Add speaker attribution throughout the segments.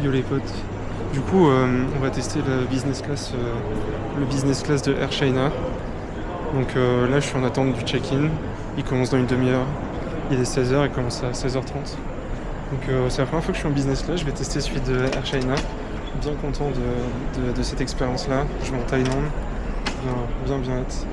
Speaker 1: Yo les potes. Du coup, on va tester le business class de Air China. Donc là, je suis en attente du check-in. Il commence dans une demi-heure. Il est 16h, il commence à 16h30. Donc c'est la première fois que je suis en business class. Je vais tester celui de Air China. Bien content de cette expérience-là. Je vais en Thaïlande. Bien hâte.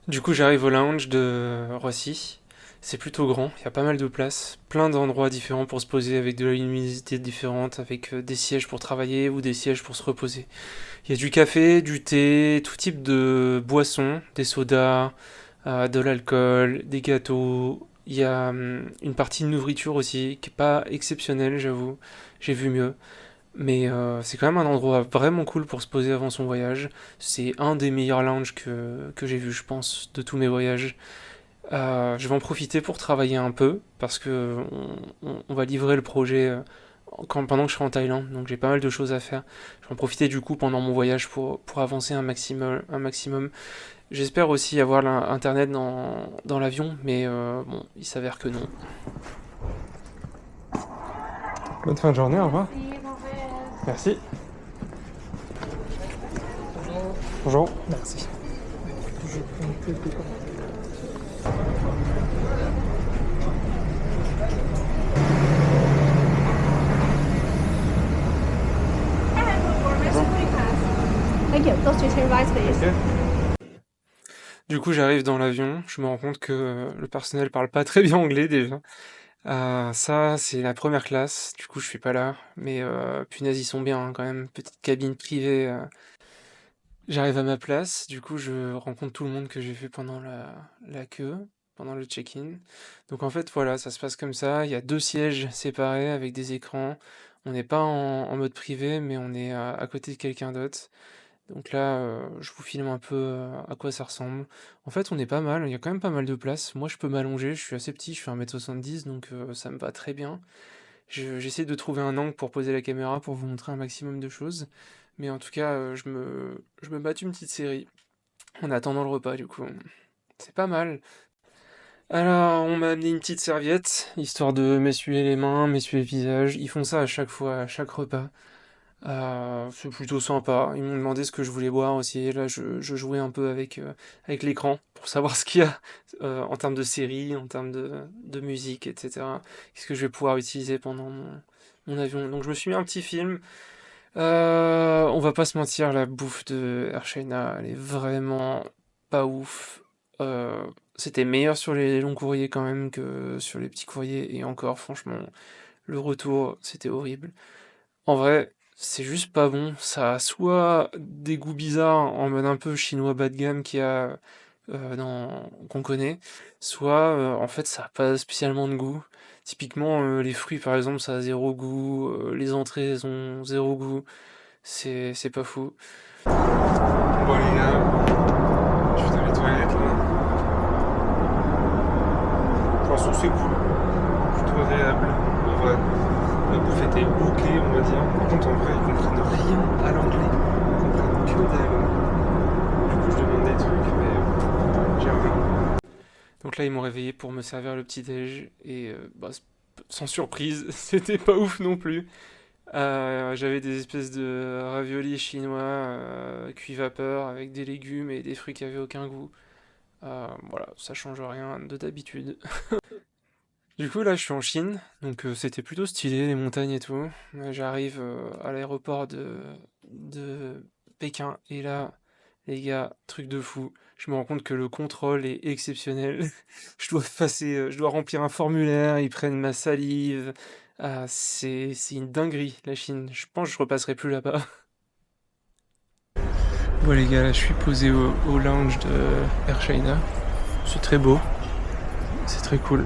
Speaker 1: Du coup, j'arrive au lounge de Roissy. C'est plutôt grand, il y a pas mal de place, plein d'endroits différents pour se poser avec de la luminosité différente, avec des sièges pour travailler ou des sièges pour se reposer. Il y a du café, du thé, tout type de boissons, des sodas, de l'alcool, des gâteaux. Il y a une partie de nourriture aussi qui est pas exceptionnelle, j'avoue. J'ai vu mieux. Mais c'est quand même un endroit vraiment cool pour se poser avant son voyage. C'est un des meilleurs lounges que j'ai vu, je pense, de tous mes voyages. Je vais en profiter pour travailler un peu, parce que on va livrer le projet pendant que je serai en Thaïlande, donc j'ai pas mal de choses à faire. Je vais en profiter du coup pendant mon voyage pour avancer un maximum. J'espère aussi avoir internet dans l'avion, mais bon, il s'avère que non. Bonne fin de journée, au revoir. Merci. Bonjour. Merci.
Speaker 2: Thank you. Those two table rice, please.
Speaker 1: Du coup, j'arrive dans l'avion, je me rends compte que le personnel parle pas très bien anglais déjà. Ça, c'est la première classe, du coup, je suis pas là. Mais punaise, ils sont bien hein, quand même. Petite cabine privée. J'arrive à ma place, du coup, je rencontre tout le monde que j'ai vu pendant la queue, pendant le check-in. Donc en fait, voilà, ça se passe comme ça. Il y a deux sièges séparés avec des écrans. On n'est pas en mode privé, mais on est à côté de quelqu'un d'autre. Donc là, je vous filme un peu à quoi ça ressemble. En fait, on est pas mal, il y a quand même pas mal de place. Moi, je peux m'allonger, je suis assez petit, je fais 1m70, donc ça me va très bien. J'essaie de trouver un angle pour poser la caméra pour vous montrer un maximum de choses. Mais en tout cas, je me bats une petite série en attendant le repas, du coup. C'est pas mal. Alors, on m'a amené une petite serviette, histoire de m'essuyer les mains, m'essuyer le visage. Ils font ça à chaque fois, à chaque repas. C'est plutôt sympa. Ils m'ont demandé ce que je voulais boire aussi. Et là, je jouais un peu avec l'écran pour savoir ce qu'il y a en termes de série, en termes de musique, etc. Qu'est-ce que je vais pouvoir utiliser pendant mon avion. Donc, je me suis mis un petit film. On va pas se mentir, la bouffe de Air China, elle est vraiment pas ouf. C'était meilleur sur les longs courriers quand même que sur les petits courriers. Et encore, franchement, le retour, c'était horrible. En vrai, c'est juste pas bon. Ça a soit des goûts bizarres en mode un peu chinois bas de gamme qu'on connaît, soit en fait ça a pas spécialement de goût. Typiquement, les fruits par exemple, ça a zéro goût, les entrées elles ont zéro goût. C'est pas fou. Bon les gars, je suis dans les toilettes là. Pour l'instant c'est cool, plutôt agréable. En vrai. La bouffe était ok, on va dire. Par contre, en vrai, ils comprennent rien à l'anglais. Ils comprennent que dalle. Du coup, je demande des trucs, mais j'ai rien. Donc là, ils m'ont réveillé pour me servir le petit-déj. Et sans surprise, c'était pas ouf non plus. J'avais des espèces de raviolis chinois cuits vapeur avec des légumes et des fruits qui avaient aucun goût. Voilà, ça change rien de d'habitude. Du coup, là, je suis en Chine, donc c'était plutôt stylé, les montagnes et tout. J'arrive à l'aéroport de Pékin, et là, les gars, truc de fou. Je me rends compte que le contrôle est exceptionnel. Je dois remplir un formulaire, ils prennent ma salive. C'est une dinguerie, la Chine. Je pense que je repasserai plus là-bas. Bon, les gars, là, je suis posé au lounge de Air China. C'est très beau, c'est très cool.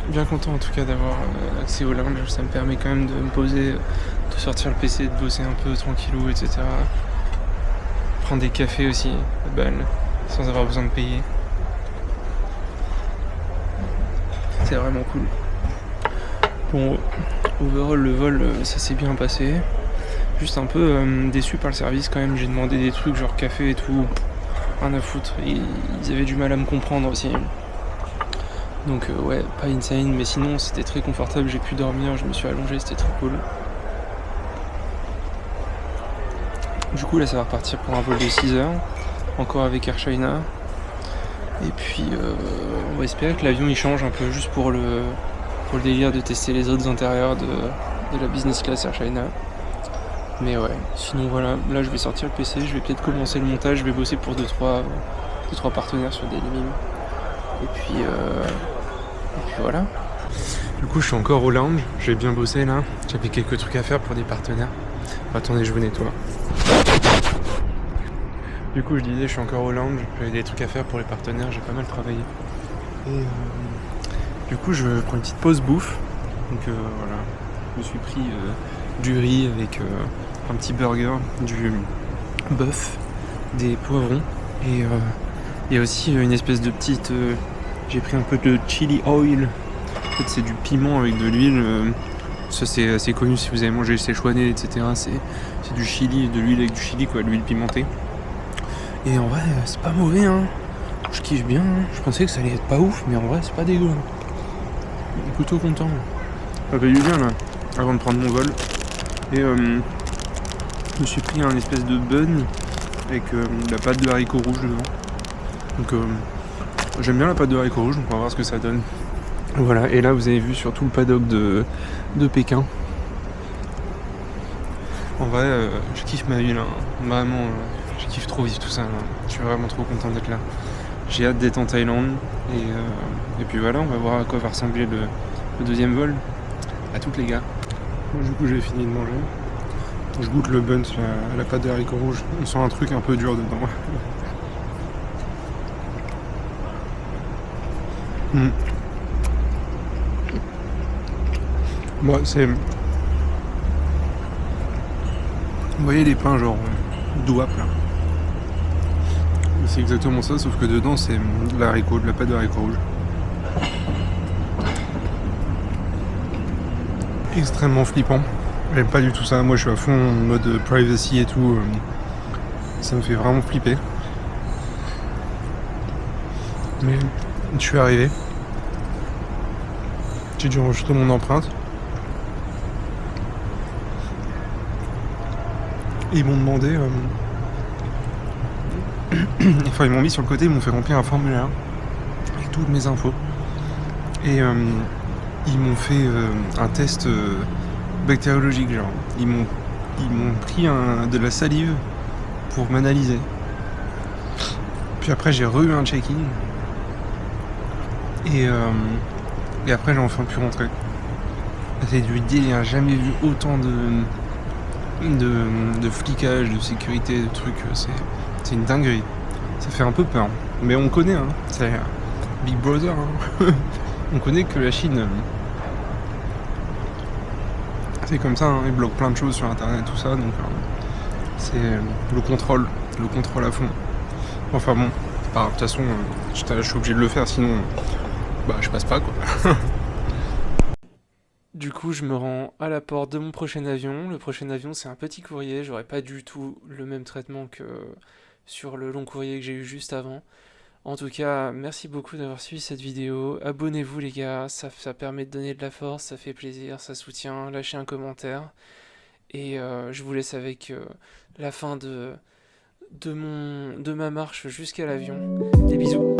Speaker 1: Bien content en tout cas d'avoir accès au lounge, ça me permet quand même de me poser, de sortir le PC, de bosser un peu tranquillou, etc. Prendre des cafés aussi, à balle, sans avoir besoin de payer. C'est vraiment cool. Bon, overall le vol ça s'est bien passé. Juste un peu déçu par le service quand même, j'ai demandé des trucs genre café et tout, rien à foutre, et ils avaient du mal à me comprendre aussi. Donc ouais, pas insane, mais sinon c'était très confortable, j'ai pu dormir, je me suis allongé, c'était très cool. Du coup là ça va repartir pour un vol de 6 heures, encore avec Air China. Et puis on va espérer que l'avion il change un peu juste pour le délire de tester les autres intérieurs de la business class Air China. Mais ouais, sinon voilà, là je vais sortir le PC, je vais peut-être commencer le montage, je vais bosser pour 2-3 partenaires sur des mimes. Et puis voilà. Du coup je suis encore au lounge, j'ai bien bossé là, j'avais quelques trucs à faire pour des partenaires. Attendez, je vous nettoie. Du coup je disais je suis encore au lounge, j'avais des trucs à faire pour les partenaires, j'ai pas mal travaillé. Et du coup je prends une petite pause bouffe. Donc voilà, je me suis pris du riz avec un petit burger, du bœuf, des poivrons et il y a aussi une espèce de petite... j'ai pris un peu de chili oil. En fait c'est du piment avec de l'huile. Ça c'est assez connu si vous avez mangé le Szechuanais, etc. C'est du chili, de l'huile avec du chili quoi, de l'huile pimentée. Et en vrai c'est pas mauvais hein. Je kiffe bien, hein. Je pensais que ça allait être pas ouf, mais en vrai c'est pas dégueu. Je suis plutôt content. Ça fait du bien là, avant de prendre mon vol. Et je me suis pris un espèce de bun avec de la pâte de haricots rouges dedans. Donc j'aime bien la pâte de haricots rouges, donc on va voir ce que ça donne. Voilà, et là vous avez vu sur tout le paddock de Pékin. En vrai, je kiffe ma vie là. Vraiment, je kiffe trop vivre tout ça là. Je suis vraiment trop content d'être là. J'ai hâte d'être en Thaïlande. Et puis voilà, on va voir à quoi va ressembler le deuxième vol. À toutes les gars. Du coup j'ai fini de manger. Je goûte le bun à la pâte de haricots rouges. On sent un truc un peu dur dedans. Bon, c'est... Vous voyez les pains genre douap là. C'est exactement ça, sauf que dedans c'est de la pâte de haricots rouges. Extrêmement flippant. J'aime pas du tout ça, moi je suis à fond en mode privacy et tout. Ça me fait vraiment flipper. Mais je suis arrivé. J'ai dû enregistrer mon empreinte. Et ils m'ont demandé... enfin ils m'ont mis sur le côté, ils m'ont fait remplir un formulaire avec toutes mes infos. Et ils m'ont fait un test bactériologique genre. Ils m'ont pris de la salive pour m'analyser. Puis après j'ai eu un check-in. Et après j'ai enfin pu rentrer. C'est du délire, j'ai jamais vu autant de flicage, de sécurité, de trucs, c'est une dinguerie. Ça fait un peu peur. Mais on connaît, hein. C'est Big Brother, hein. On connaît que la Chine, c'est comme ça, hein. Ils bloquent plein de choses sur internet, tout ça, donc c'est le contrôle à fond. Enfin bon, c'est pas grave, de toute façon, je suis obligé de le faire, sinon je passe pas quoi. Du coup, je me rends à la porte de mon prochain avion. Le prochain avion, c'est un petit courrier. J'aurai pas du tout le même traitement que sur le long courrier que j'ai eu juste avant. En tout cas, merci beaucoup d'avoir suivi cette vidéo. Abonnez-vous les gars, ça permet de donner de la force, ça fait plaisir, ça soutient. Lâchez un commentaire. Et je vous laisse avec la fin de ma marche jusqu'à l'avion. Des bisous.